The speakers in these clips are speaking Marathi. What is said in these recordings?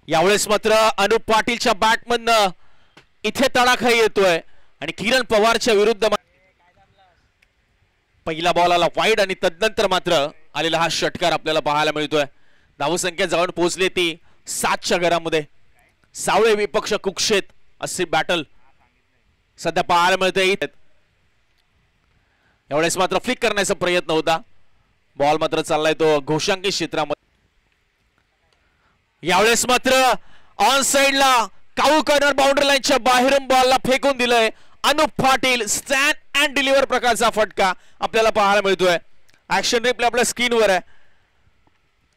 यावेळेस मात्र अनुप पाटीलच्या बॅटमधनं इथे तडाखा येतोय आणि किरण पवारच्या विरुद्ध पहिला बॉल आला वाईड आणि तदनंतर मात्र आलेला हा षटकार आपल्याला पाहायला मिळतोय। धावसंख्या जाऊन पोहोचली ती 7च्या घरामध्ये। सावळे विपक्ष कुक्षेत असे बॅटल सध्या पाहायला मिळते। यावेळेस मात्र फ्लिक करण्याचा प्रयत्न होता, बॉल मात्र चाललाय तो घोषांकी क्षेत्रामध्ये। यावेळेस मात्र ऑन साइडला काऊ कॉर्नर बाउंड्री लाईनच्या बाहेरून बॉलला फेकून दिलंय Anup Patil. Stand and deliver प्रकारचा फटका आपल्याला पाहायला मिळतोय। ऍक्शन रिप्ले आपल्या स्क्रीनवर आहे।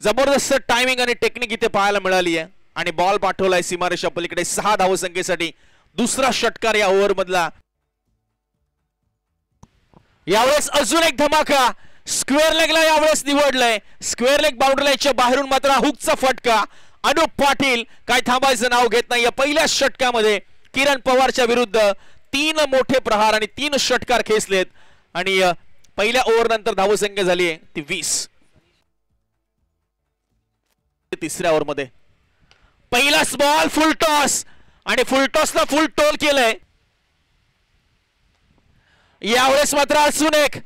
जबरदस्त टायमिंग आणि टेक्निक इथे पाहायला मिळाली आहे आणि बॉल पाठवलाय सीमारेषा पलीकडे 6 धावसंख्येसाठी दुसरा षटकार या ओव्हर मधला। यावेळेस अजून एक धमाका स्क्वेअर लेगला यावेळेस निवडलंय। स्क्वेअर लेग बाउंड्री लाईनच्या बाहेरून मात्र हुकचा फटका। अनुप पाटील काय थांबायचं नाव घेत नाही। या पहिल्या षटकामध्ये किरण पवारच्या विरुद्ध 3 मोठे प्रहार आणि 3 षटकार खेचलेत आणि पहिल्या ओव्हर नंतर धावसंख्या झाली आहे ती 20। तिसऱ्या ओव्हर मध्ये पहिलाच बॉल फुल टॉस आणि फुल टॉसला फुल टोल केलंय। यावेळेस मात्र अजून एक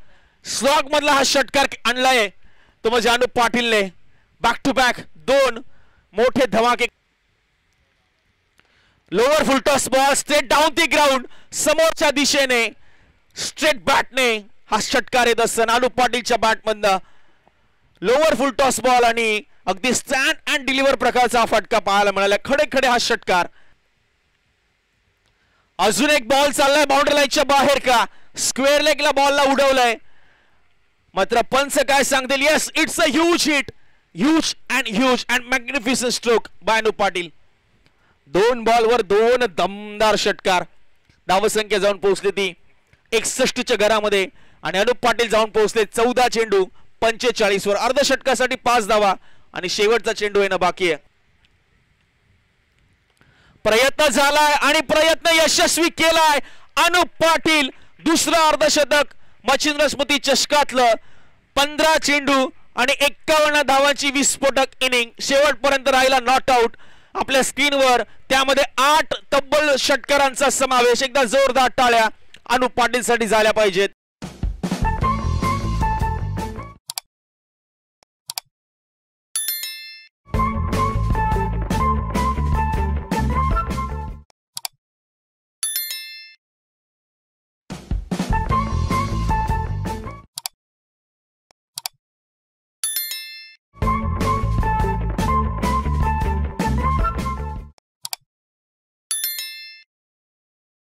स्लॉग मधला हा षटकार आणलाय तो म्हणजे अनुप पाटीलने। बॅक टू बॅक 2 मोठे धमाके। Lower full toss ball straight down the ground समोरच्या दिशेने स्ट्रेट बॅटने हा षटकार येत असताना अनुप पाटीलच्या बॅटमधनं लोअर फुल टॉस बॉल आणि अगदी स्टँड अँड डिलिव्हर प्रकारचा फटका पाहायला मिळाला। खडे खडे हा षटकार। अजून एक बॉल चाललाय बाउंड्री लाईनच्या बाहेर का स्क्वेअर लेगला बॉलला उडवलाय मात्र पंच काय सांगतील। Yes it's a huge hit, huge and magnificent stroke bye Anup Patil. 2 बॉलवर 2 दमदार षटकार। धावसंख्या जाऊन पोहोचली ती 61च्या घरामध्ये आणि अनुप पाटील जाऊन पोहोचले 14 चेंडू 45 वर। अर्धषटकासाठी 5 धावा आणि शेवटचा चेंडू येणं बाकी आहे। प्रयत्न झालाय आणि प्रयत्न यशस्वी केलाय अनुप पाटील। दुसरं अर्धशतक मच्छिंद्र स्मृती चषकातलं। 15 चेंडू आणि 51 धावांची विस्फोटक इनिंग। शेवटपर्यंत राहिला नॉट आउट आपल्या स्क्रीनवर, त्यामध्ये 8 तब्बल षटकारांचा समावेश। एकदा जोरदार टाळ्या अनुप पाटील साठी झाल्या पाहिजेत।